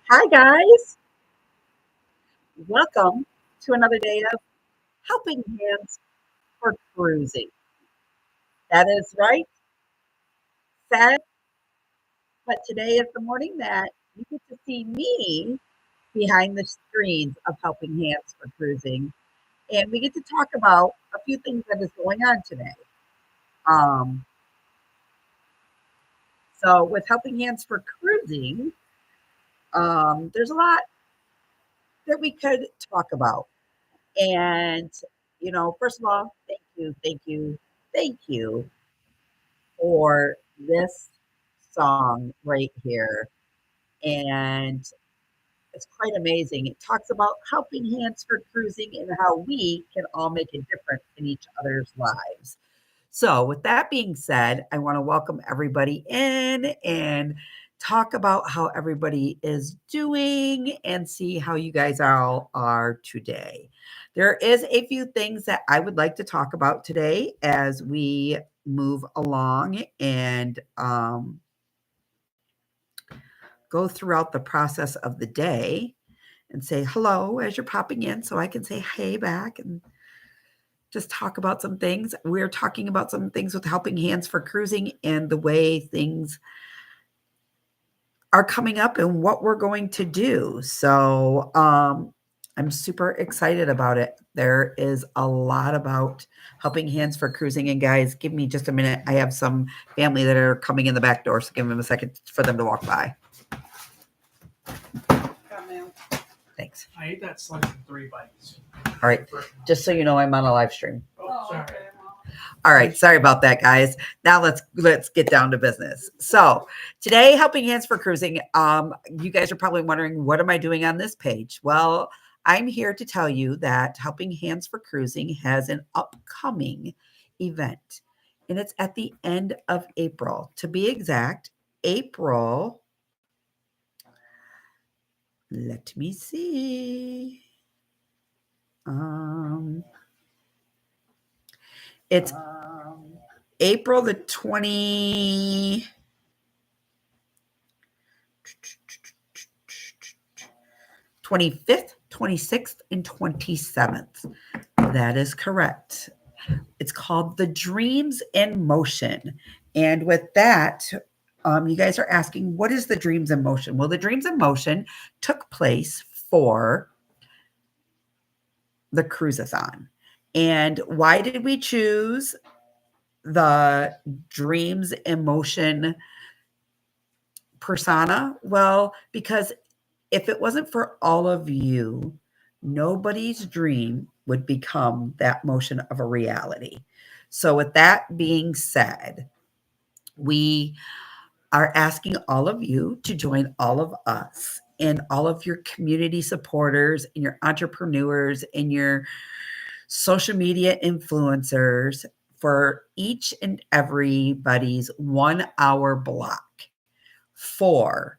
Hi, guys. Welcome to another day of Helping Hands for Cruising. That is right, said, but today is the morning that you get to see me behind the screens of Helping Hands for Cruising. And we get to talk about a few things that is going on today. Um, so, with Helping Hands for Cruising, there's a lot that we could talk about. And, first of all, thank you for this song right here. And it's quite amazing. It talks about helping hands for cruising and how we can all make a difference in each other's lives. So, with that being said, I want to welcome everybody in and talk about how everybody is doing and see how you guys all are today. There is a few things that I would like to talk about today as we move along and go throughout the process of the day and say hello as you're popping in so I can say hey back and just talk about some things. We're talking about some things with Helping Hands for Cruising and the way things are coming up and what we're going to do. So I'm super excited about it. There is a lot about Helping Hands for Cruising. And guys, give me just a minute. I have some family that are coming in the back door, so give them a second for them to walk by. Thanks. I ate that slice in 3 bites. All right. Just so you know, I'm on a live stream. Oh, sorry. Okay. All right, sorry about that, guys. Now let's get down to business. So today, Helping Hands for Cruising. You guys are probably wondering, what am I doing on this page? Well, I'm here to tell you that Helping Hands for Cruising has an upcoming event, and it's at the end of April. To be exact, April. Let me see. It's April the 25th, 26th, and 27th. That is correct. It's called the Dreams in Motion. And with that, you guys are asking, what is the Dreams in Motion? Well, the Dreams in Motion took place for the Cruisathon. And why did we choose the Dreams in Motion persona? Well, because if it wasn't for all of you, nobody's dream would become that motion of a reality. So, with that being said, we are asking all of you to join all of us and all of your community supporters and your entrepreneurs and your social media influencers for each and everybody's 1 hour block for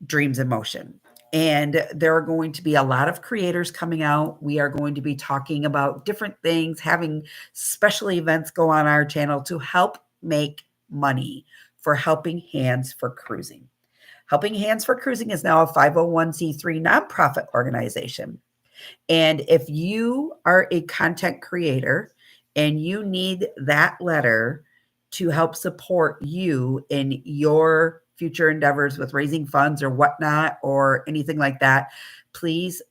Dreams in Motion. And there are going to be a lot of creators coming out. We are going to be talking about different things, having special events go on our channel to help make money for Helping Hands for Cruising. Helping Hands for Cruising is now a 501c3 nonprofit organization. And if you are a content creator and you need that letter to help support you in your future endeavors with raising funds or whatnot or anything like that, please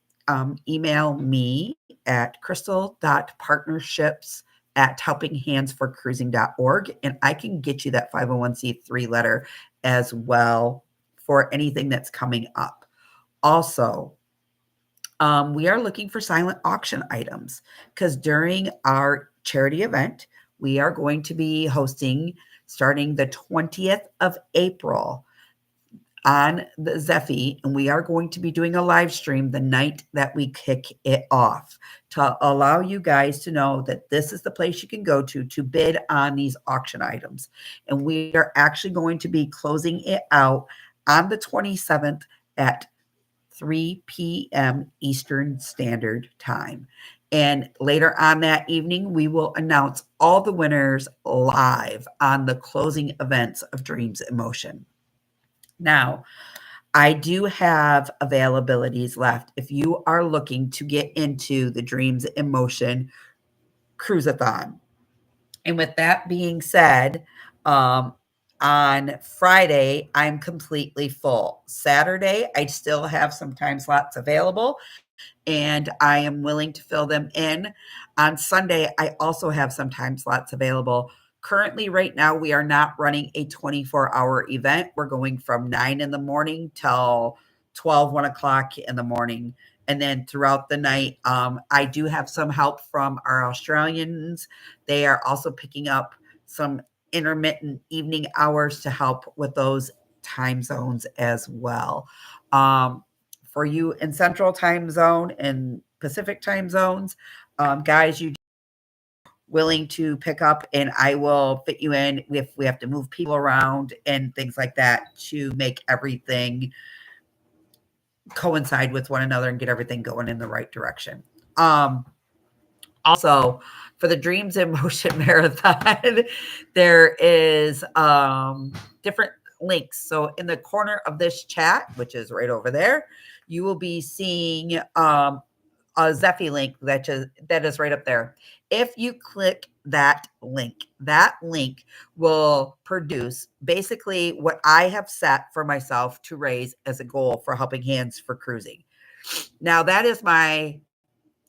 email me at crystal.partnerships@helpinghandsforcruising.org, and I can get you that 501c3 letter as well for anything that's coming up. Also, we are looking for silent auction items because during our charity event, we are going to be hosting starting the 20th of April on the Zephy, and we are going to be doing a live stream the night that we kick it off to allow you guys to know that this is the place you can go to bid on these auction items. And we are actually going to be closing it out on the 27th at 3 p.m. Eastern Standard Time. And later on that evening, we will announce all the winners live on the closing events of Dreams in Motion. Now, I do have availabilities left. If you are looking to get into the Dreams in Motion Cruiseathon. And with that being said, um, on Friday, I'm completely full. Saturday, I still have some time slots available and I am willing to fill them in. On Sunday, I also have some time slots available. Currently, right now, we are not running a 24-hour event. We're going from 9 in the morning till 12, 1 o'clock in the morning. And then throughout the night, I do have some help from our Australians. They are also picking up some intermittent evening hours to help with those time zones as well. For you in Central Time Zone and Pacific Time Zones, guys, you willing to pick up and I will fit you in if we have to move people around and things like that to make everything coincide with one another and get everything going in the right direction. Um, Also, for the Dreams in Motion Marathon, there is different links. So in the corner of this chat, which is right over there, you will be seeing a Zephy link that is right up there. If you click that link will produce basically what I have set for myself to raise as a goal for Helping Hands for Cruising. Now, that is my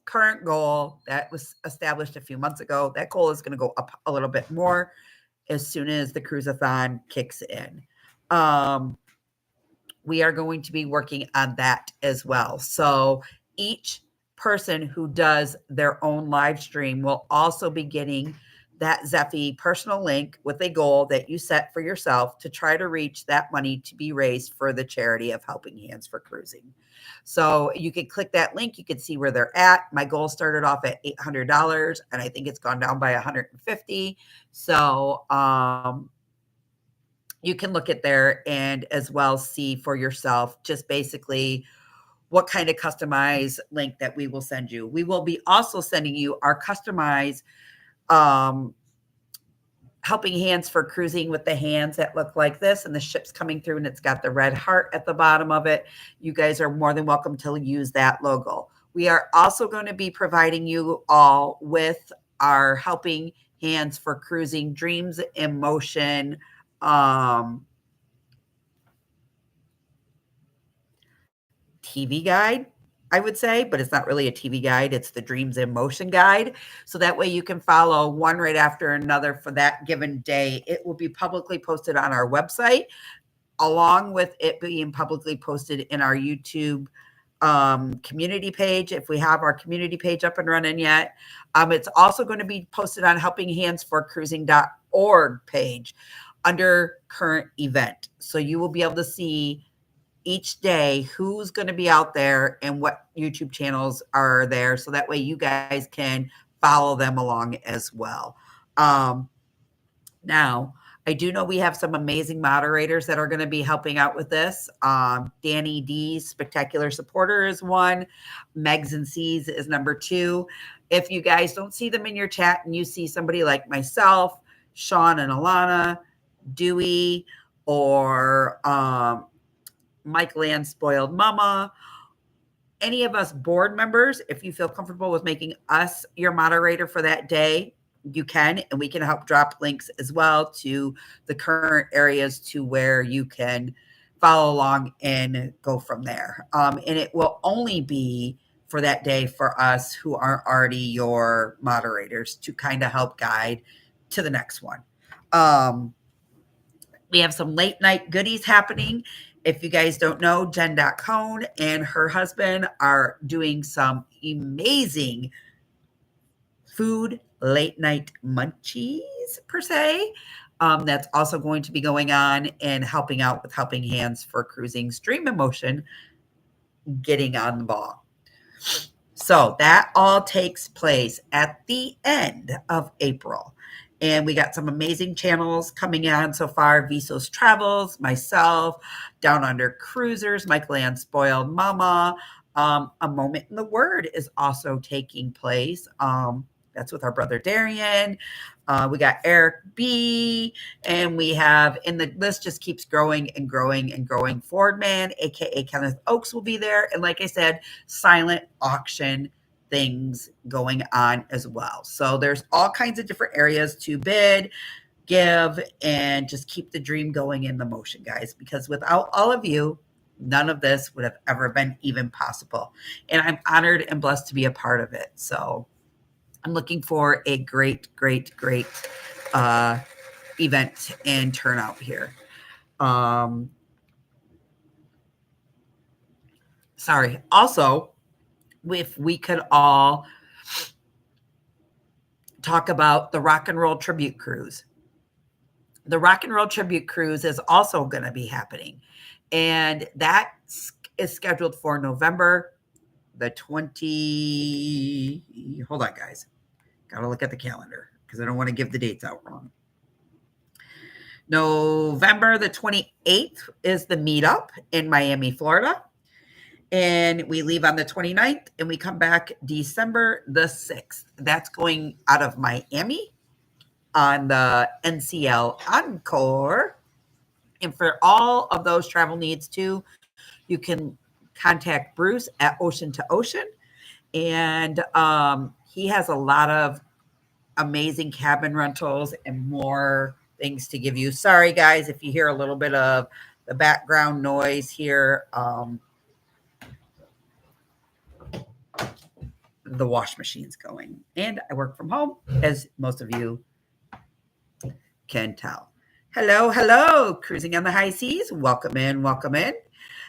current goal that was established a few months ago. That goal is going to go up a little bit more as soon as the cruiseathon kicks in. We are going to be working on that as well. So each person who does their own live stream will also be getting that Zephy personal link with a goal that you set for yourself to try to reach that money to be raised for the charity of Helping Hands for Cruising. So you can click that link. You can see where they're at. My goal started off at $800 and I think it's gone down by 150. So, you can look at there and as well see for yourself just basically what kind of customized link that we will send you. We will be also sending you our customized um, Helping Hands for Cruising with the hands that look like this, and the ship's coming through and it's got the red heart at the bottom of it. You guys are more than welcome to use that logo. We are also going to be providing you all with our Helping Hands for Cruising Dreams in Motion TV guide, I would say, but it's not really a TV guide. It's the Dreams in Motion guide. So that way you can follow one right after another for that given day. It will be publicly posted on our website, along with it being publicly posted in our YouTube community page, if we have our community page up and running yet. It's also going to be posted on helpinghandsforcruising.org page under current event. So you will be able to see each day who's going to be out there and what YouTube channels are there. So that way you guys can follow them along as well. Now, I do know we have some amazing moderators that are going to be helping out with this. Danny D's Spectacular Supporter is one. Megs and C's is number two. If you guys don't see them in your chat and you see somebody like myself, Sean and Alana, Dewey, or Mike Land Spoiled Mama, any of us board members, if you feel comfortable with making us your moderator for that day, you can, and we can help drop links as well to the current areas to where you can follow along and go from there. And it will only be for that day for us who aren't already your moderators to kind of help guide to the next one. We have some late night goodies happening. If you guys don't know, Jen.Cone and her husband are doing some amazing food late night munchies, per se. That's also going to be going on and helping out with Helping Hands for Cruising Stream in Motion, getting on the ball. So that all takes place at the end of April. And we got some amazing channels coming on so far. Visos Travels, myself, Down Under Cruisers, Mike Land Spoiled Mama. A Moment in the Word is also taking place. That's with our brother Darian. We got Eric B, and we have, and the list just keeps growing and growing and growing. Fordman, aka Kenneth Oaks, will be there, and like I said, silent auction things going on as well. So there's all kinds of different areas to bid, give, and just keep the dream going in the motion, guys, because without all of you, none of this would have ever been even possible. And I'm honored and blessed to be a part of it. So I'm looking for a great, great, great uh, event and turnout here. Um, Sorry. Also, if we could all talk about the Rock and Roll Tribute Cruise. The Rock and Roll Tribute Cruise is also going to be happening. And that is scheduled for November the 20. Hold on, guys. Got to look at the calendar because I don't want to give the dates out wrong. November the 28th is the meetup in Miami, Florida. And we leave on the 29th and we come back December the 6th. That's going out of Miami on the NCL Encore. And for all of those travel needs too, you can contact Bruce at Ocean to Ocean. And he has a lot of amazing cabin rentals and more things to give you. Sorry, guys, if you hear a little bit of the background noise here. The wash machine's going. And I work from home, as most of you can tell. Hello, hello, cruising on the high seas. Welcome in, welcome in.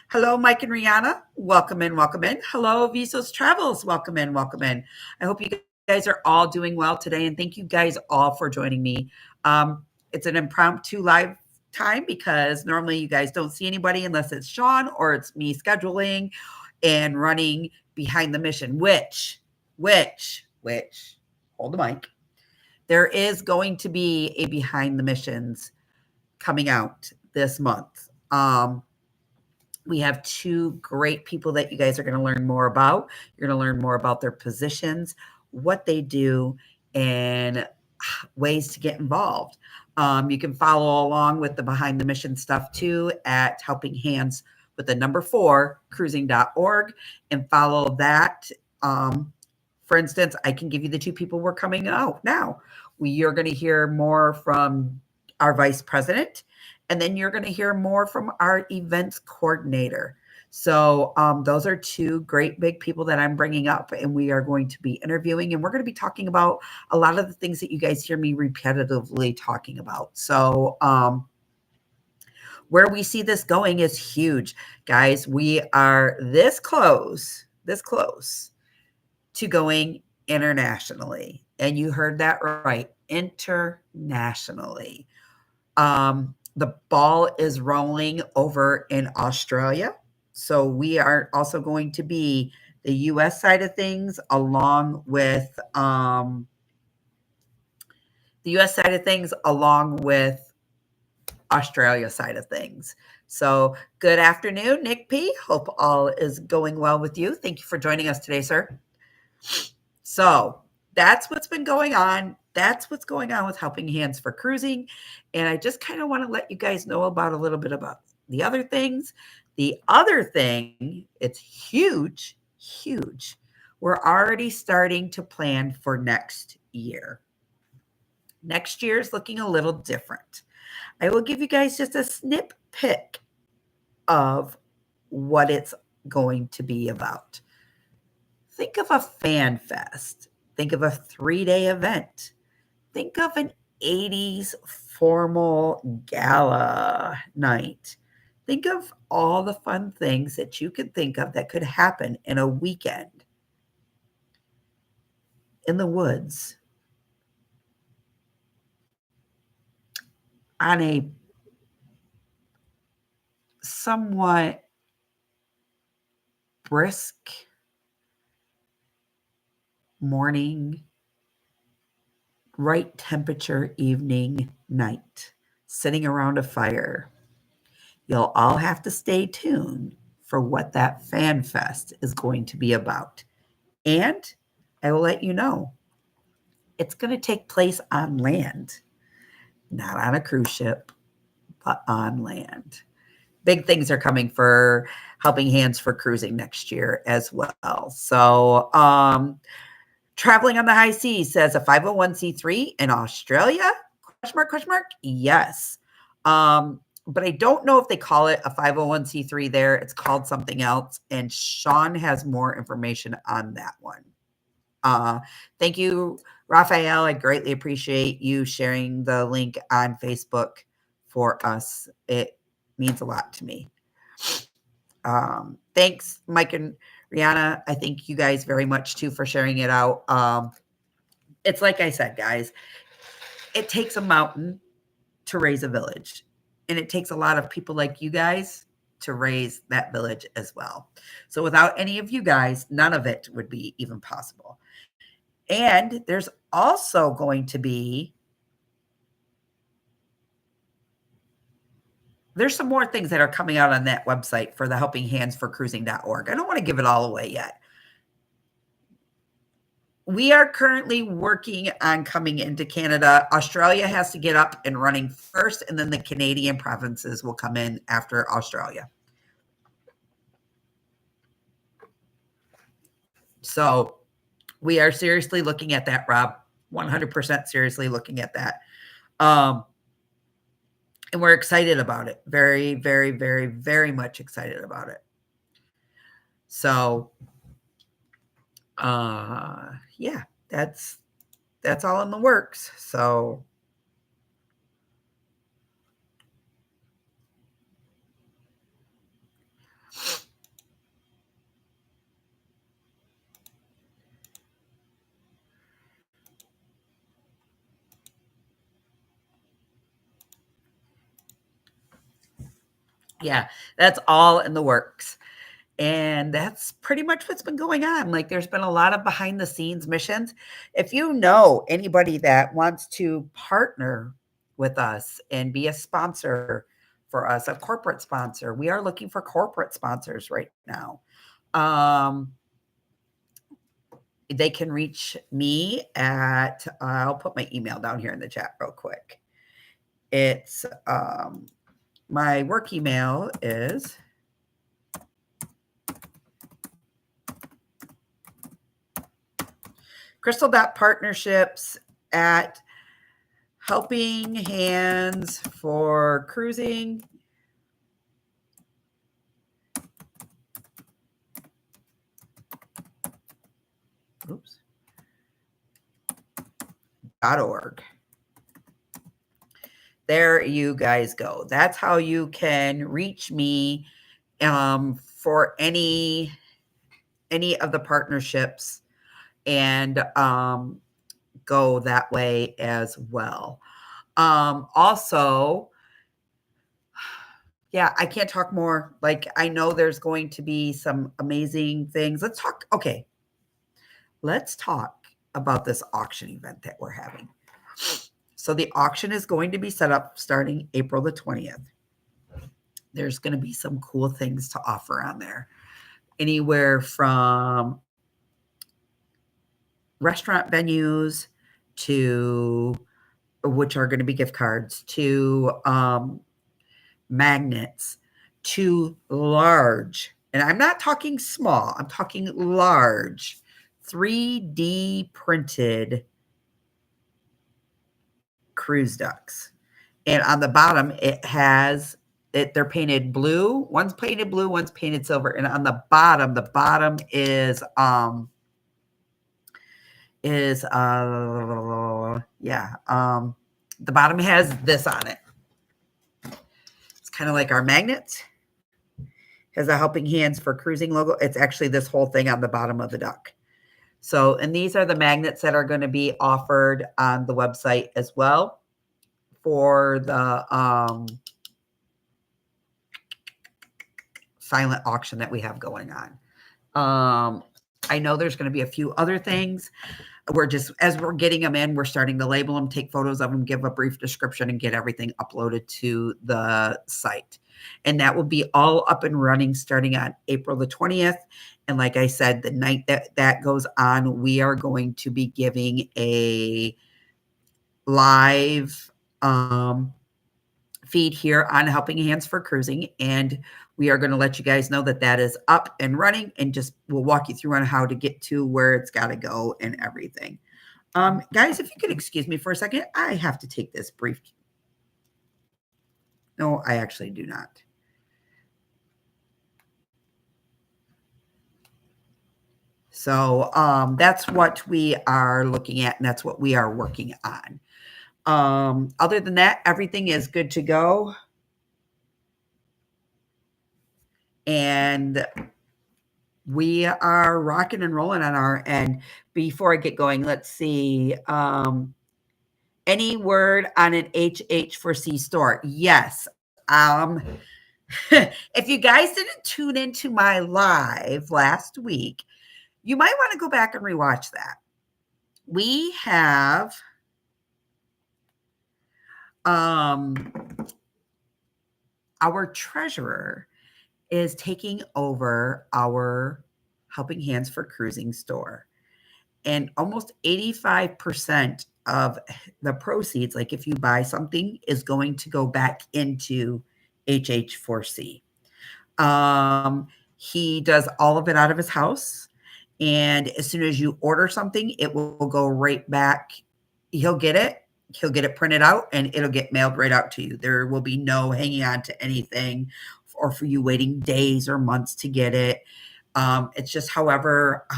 Hello, Mike and Rihanna. Welcome in, welcome in. Hello, Visos Travels. Welcome in, welcome in. I hope you guys are all doing well today, and thank you guys all for joining me. It's an impromptu live time because normally you guys don't see anybody unless it's Sean or it's me scheduling and running behind the mission, which, hold the mic. There is going to be a behind the missions coming out this month. We have two great people that you guys are going to learn more about. You're going to learn more about their positions, what they do, and ways to get involved. You can follow along with the behind the mission stuff too at Helping Hands with the number 4 cruising.org and follow that. For instance, I can give you the two people we're coming out now. You're going to hear more from our vice president, and then you're going to hear more from our events coordinator. So those are two great big people that I'm bringing up, and we are going to be interviewing, and we're going to be talking about a lot of the things that you guys hear me repetitively talking about. So where we see this going is huge, guys. We are this close to going internationally. And you heard that right, internationally. The ball is rolling over in Australia. So we are also going to be the US side of things along with Australia side of things. So good afternoon, Nick P. Hope all is going well with you. Thank you for joining us today, sir. So that's what's been going on. That's what's going on with Helping Hands for Cruising. And I just kind of want to let you guys know about a little bit about the other things. The other thing, it's huge, huge. We're already starting to plan for next year. Next year is looking a little different. I will give you guys just a snip pick of what it's going to be about. Think of a fan fest. Think of a 3-day event. Think of an 80s formal gala night. Think of all the fun things that you could think of that could happen in a weekend in the woods on a somewhat brisk morning, right temperature evening night, sitting around a fire. You'll all have to stay tuned for what that fan fest is going to be about. And I will let you know It's going to take place on land, not on a cruise ship, but on land. Big things are coming for Helping Hands for Cruising next year as well. So, traveling on the high seas says a 501c3 in Australia? Question mark, question mark? Yes. But I don't know if they call it a 501c3 there. It's called something else. And Sean has more information on that one. Thank you, Raphael. I greatly appreciate you sharing the link on Facebook for us. It means a lot to me. Thanks, Mike and Rihanna. I thank you guys very much too for sharing it out. It's like I said, guys, it takes a mountain to raise a village, and it takes a lot of people like you guys to raise that village as well. So without any of you guys, none of it would be even possible. And there's also going to be there's some more things that are coming out on that website for the Helping Hands for Cruising.org. I don't want to give it all away yet. We are currently working on coming into Canada. Australia has to get up and running first, and then the Canadian provinces will come in after Australia. So we are seriously looking at that, Rob. 100% seriously looking at that. And we're excited about it. Very, very, very, very much excited about it. So, yeah, that's all in the works. So, yeah, that's all in the works. And that's pretty much what's been going on. Like, there's been a lot of behind the scenes missions. If you know anybody that wants to partner with us and be a sponsor for us, a corporate sponsor, we are looking for corporate sponsors right now. They can reach me at, I'll put my email down here in the chat real quick. It's, my work email is crystal.partnerships@helpinghandsforcruising. Oops. .org. There you guys go. That's how you can reach me for any of the partnerships, and go that way as well. Also, yeah, I can't talk more. Like, I know there's going to be some amazing things. Let's talk. Okay. Let's talk about this auction event that we're having. So the auction is going to be set up starting April the 20th. There's going to be some cool things to offer on there. Anywhere from restaurant venues to, which are going to be gift cards, to magnets, to large, and I'm not talking small, I'm talking large, 3D printed cruise ducks. And on the bottom, it has it. They're painted blue. One's painted blue, one's painted silver. And on the bottom is the bottom has this on it. It's kind of like our magnets. Has a Helping Hands for Cruising logo. It's actually this whole thing on the bottom of the duck. So, and these are the magnets that are going to be offered on the website as well for the silent auction that we have going on. I know there's going to be a few other things. We're just, as we're getting them in, we're starting to label them, take photos of them, give a brief description, and get everything uploaded to the site. And that will be all up and running starting on April the 20th. And like I said, the night that that goes on, we are going to be giving a live feed here on Helping Hands for Cruising. And we are going to let you guys know that that is up and running, and just we'll walk you through on how to get to where it's got to go and everything. Guys, if you could excuse me for a second, I have to take this brief. No, I actually do not. So that's what we are looking at, and that's what we are working on. Other than that, everything is good to go. And we are rocking and rolling on our end. Before I get going, let's see. Any word on an HH4C store? Yes. If you guys didn't tune into my live last week, you might want to go back and rewatch that. We have our treasurer is taking over our Helping Hands for Cruising store. And almost 85% of the proceeds, like if you buy something, is going to go back into HH4C. He does all of it out of his house. And as soon as you order something, it will go right back. He'll get it printed out, and it'll get mailed right out to you. There will be no hanging on to anything or for you waiting days or months to get it. It's just how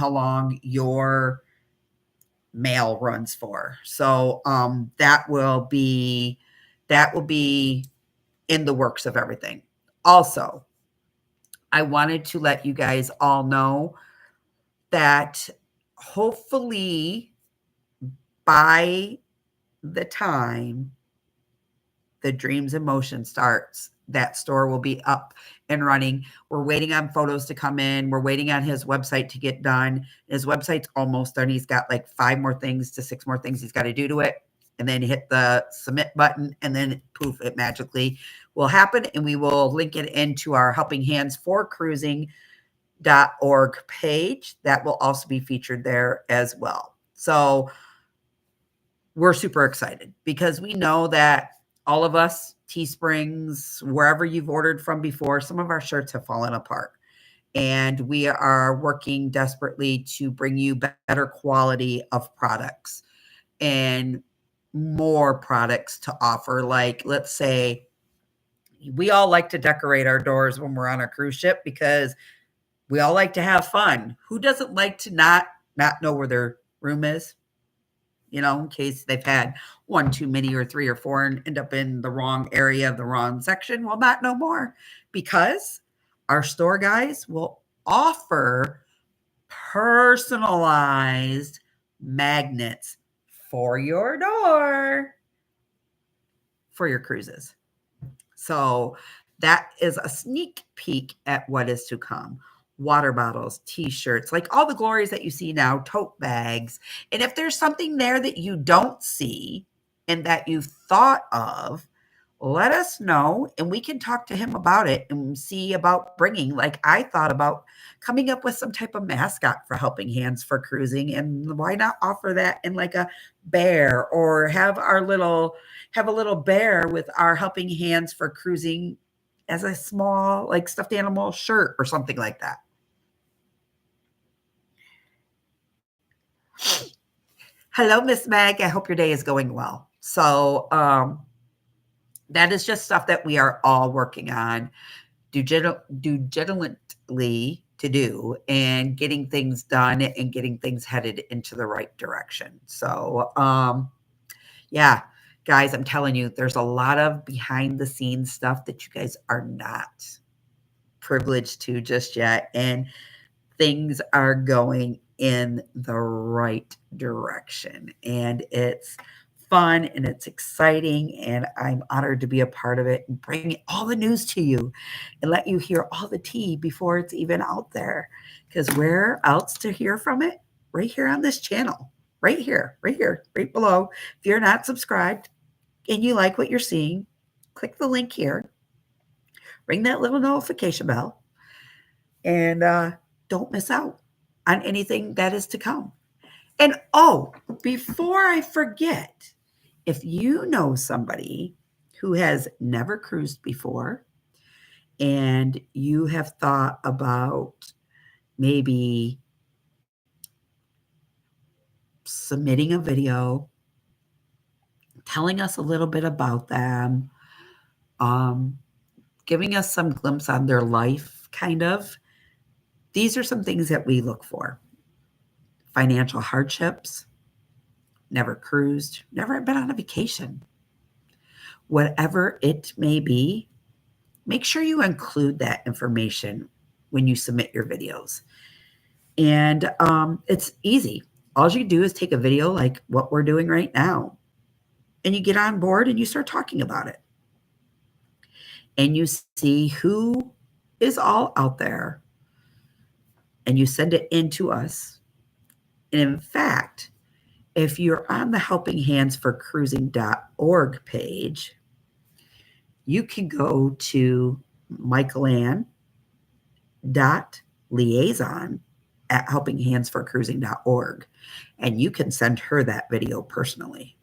long your mail runs for. So that will be in the works of everything. Also, I wanted to let you guys all know that hopefully by the time the Dreams in Motion starts, that store will be up and running. We're waiting on photos to come in. We're waiting on his website to get done. His website's almost done. He's got like 6 more things he's got to do to it. And then hit the submit button, and then poof, it magically will happen. And we will link it into our Helping Hands for Cruising.org page. That will also be featured there as well. So we're super excited because we know that all of us, Teesprings, wherever you've ordered from before, some of our shirts have fallen apart. And we are working desperately to bring you better quality of products and more products to offer. Like, let's say, we all like to decorate our doors when we're on a cruise ship because we all like to have fun. Who doesn't like to not know where their room is? In case they've had one too many or 3 or 4 and end up in the wrong area of the wrong section. Well, not no more, because our store guys will offer personalized magnets for your door for your cruises. So that is a sneak peek at what is to come. Water bottles, t-shirts, like all the glories that you see now, tote bags. And if there's something there that you don't see and that you've thought of, let us know and we can talk to him about it and see about bringing, like I thought about coming up with some type of mascot for Helping Hands for Cruising. And why not offer that in like a bear, or have a little bear with our Helping Hands for Cruising as a small, like, stuffed animal shirt or something like that. Hello, Miss Meg. I hope your day is going well. So that is just stuff that we are all working on diligently to do, and getting things done and getting things headed into the right direction. So yeah, guys, I'm telling you, there's a lot of behind the scenes stuff that you guys are not privileged to just yet. And things are going in the right direction. And it's fun and it's exciting. And I'm honored to be a part of it and bring all the news to you and let you hear all the tea before it's even out there. Because where else to hear from it? Right here on this channel. Right here, right below. If you're not subscribed and you like what you're seeing, click the link here. Ring that little notification bell. And don't miss out on anything that is to come. And oh, before I forget, if you know somebody who has never cruised before and you have thought about maybe submitting a video, telling us a little bit about them, um, giving us some glimpse on their life, kind of, these are some things that we look for: financial hardships, never cruised, never been on a vacation, whatever it may be. Make sure you include that information when you submit your videos. And it's easy. All you do is take a video like what we're doing right now, and you get on board and you start talking about it. And you see who is all out there, and you send it in to us. And in fact, if you're on the Helping Hands for Cruising.org page, you can go to michaelann.liaison at helpinghandsforcruising.org, and you can send her that video personally,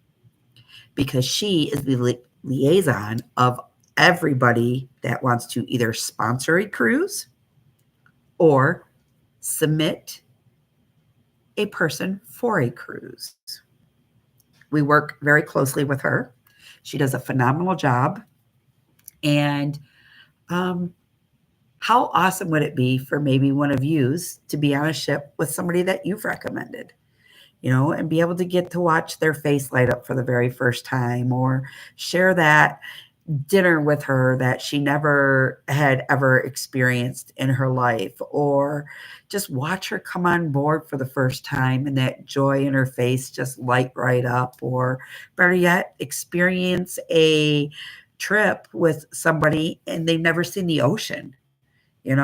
because she is the liaison of everybody that wants to either sponsor a cruise or submit a person for a cruise. We work very closely with her. She does a phenomenal job. And how awesome would it be for maybe one of yous to be on a ship with somebody that you've recommended, and be able to get to watch their face light up for the very first time, or share that dinner with her that she never had ever experienced in her life, or just watch her come on board for the first time and that joy in her face just light right up, or better yet, experience a trip with somebody and they've never seen the ocean. You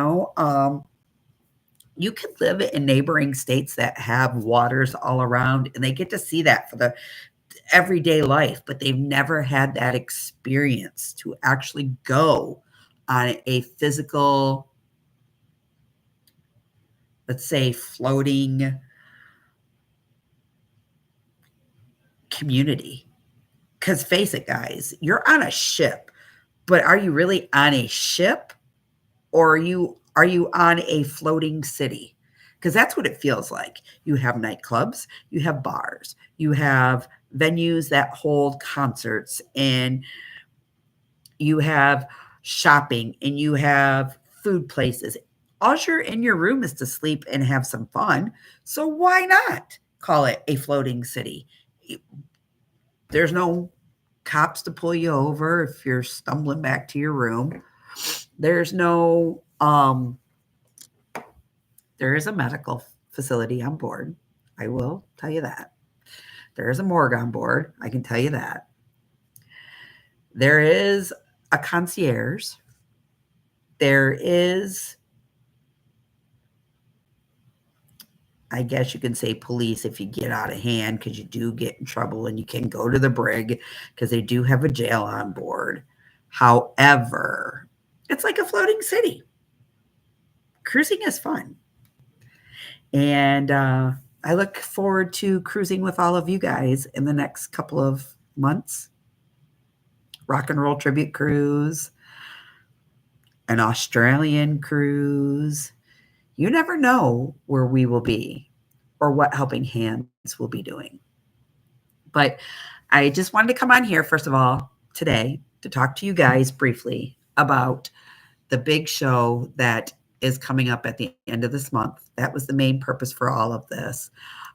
could live in neighboring states that have waters all around and they get to see that for the everyday life, but they've never had that experience to actually go on a physical, let's say, floating community. Because face it, guys, you're on a ship, but are you really on a ship, or are you on a floating city? Because that's what it feels like. You have nightclubs, you have bars, you have venues that hold concerts, and you have shopping, and you have food places. All you're in your room is to sleep and have some fun. So why not call it a floating city? There's no cops to pull you over if you're stumbling back to your room. There's no there is a medical facility on board. I will tell you that. There is a morgue on board. I can tell you that. There is a concierge. There is, I guess you can say, police if you get out of hand, because you do get in trouble, and you can go to the brig because they do have a jail on board. However, it's like a floating city. Cruising is fun. And I look forward to cruising with all of you guys in the next couple of months. Rock and roll tribute cruise, an Australian cruise. You never know where we will be or what Helping Hands will be doing. But I just wanted to come on here, first of all, today to talk to you guys briefly about the big show that is coming up at the end of this month. That was the main purpose for all of this.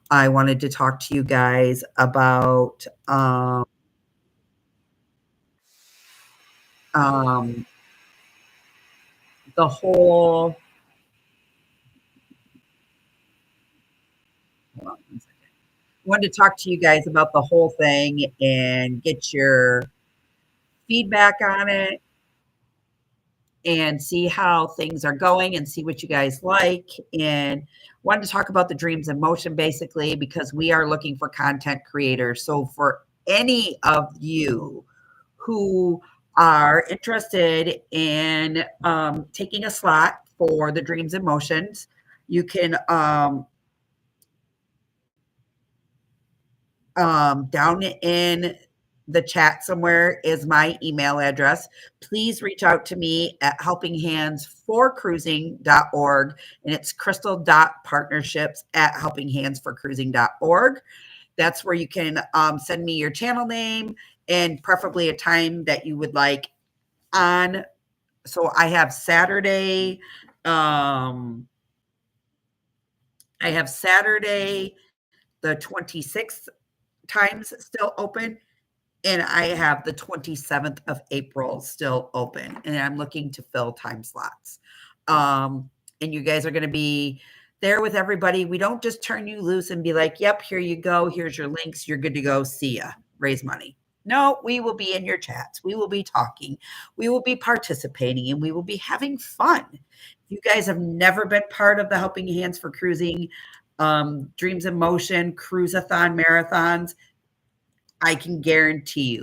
I wanted to talk to you guys about the whole, hold on one second. Wanted to talk to you guys about the whole thing and get your feedback on it and see how things are going and see what you guys like. And wanted to talk about the Dreams in Motion, basically, because we are looking for content creators. So for any of you who are interested in taking a slot for the Dreams in Motions, You can down in the chat somewhere is my email address. Please reach out to me at helpinghandsforcruising.org, and it's crystal.partnerships at helpinghandsforcruising.org. That's where you can send me your channel name and preferably a time that you would like on. So I have Saturday. I have Saturday the 26th times still open, and I have the 27th of April still open, and I'm looking to fill time slots. And you guys are going to be there with everybody. We don't just turn you loose and be like, yep, here you go. Here's your links. You're good to go. See ya. Raise money. No, we will be in your chats. We will be talking. We will be participating, and we will be having fun. If you guys have never been part of the Helping Hands for Cruising, Dreams in Motion, Cruise-a-thon marathons, I can guarantee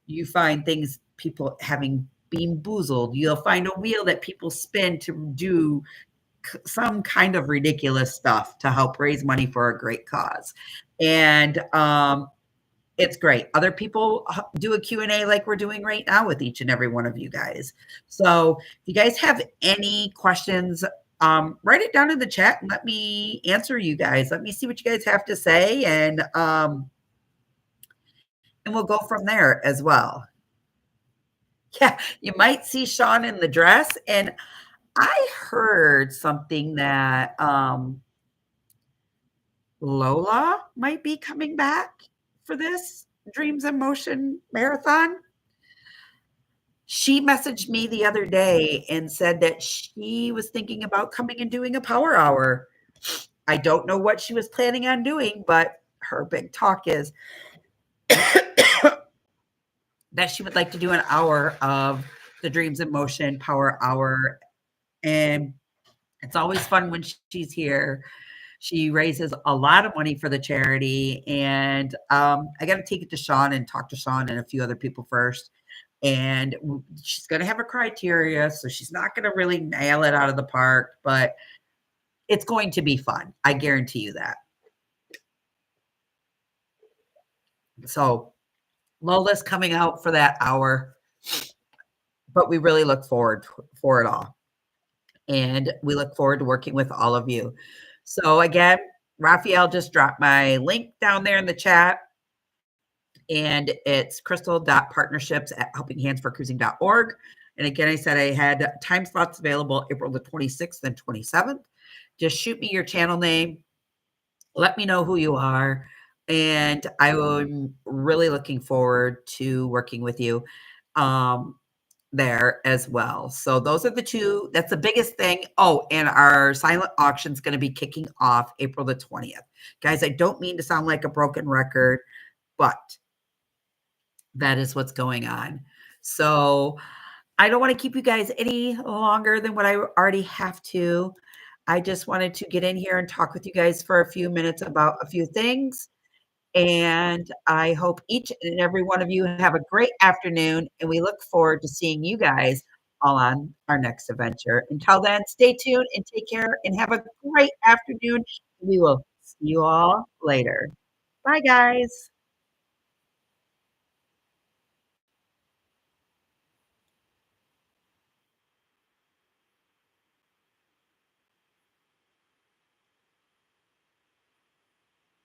you find things people having bean boozled. You'll find a wheel that people spin to do some kind of ridiculous stuff to help raise money for a great cause. And it's great. Other people do a Q&A like we're doing right now with each and every one of you guys. So if you guys have any questions, write it down in the chat and let me answer you guys. Let me see what you guys have to say, and we'll go from there as well. Yeah, you might see Sean in the dress. And I heard something that Lola might be coming back for this Dreams in Motion marathon. She messaged me the other day and said that she was thinking about coming and doing a power hour. I don't know what she was planning on doing, but her big talk is that she would like to do an hour of the Dreams in Motion power hour. And it's always fun when she's here. She raises a lot of money for the charity. And I got to take it to Sean and talk to Sean and a few other people first. And she's going to have a criteria. So she's not going to really nail it out of the park, but it's going to be fun. I guarantee you that. So Lola's coming out for that hour, but we really look forward for it all. And we look forward to working with all of you. So again, Raphael just dropped my link down there in the chat, and it's crystal.partnerships at helpinghandsforcruising.org. And again, I said I had time slots available April the 26th and 27th. Just shoot me your channel name. Let me know who you are. And I'm really looking forward to working with you there as well. So those are the two. That's the biggest thing. Oh, and our silent auction is going to be kicking off April the 20th. Guys, I don't mean to sound like a broken record, but that is what's going on. So I don't want to keep you guys any longer than what I already have to. I just wanted to get in here and talk with you guys for a few minutes about a few things. And I hope each and every one of you have a great afternoon. And we look forward to seeing you guys all on our next adventure. Until then, stay tuned and take care and have a great afternoon. We will see you all later. Bye, guys.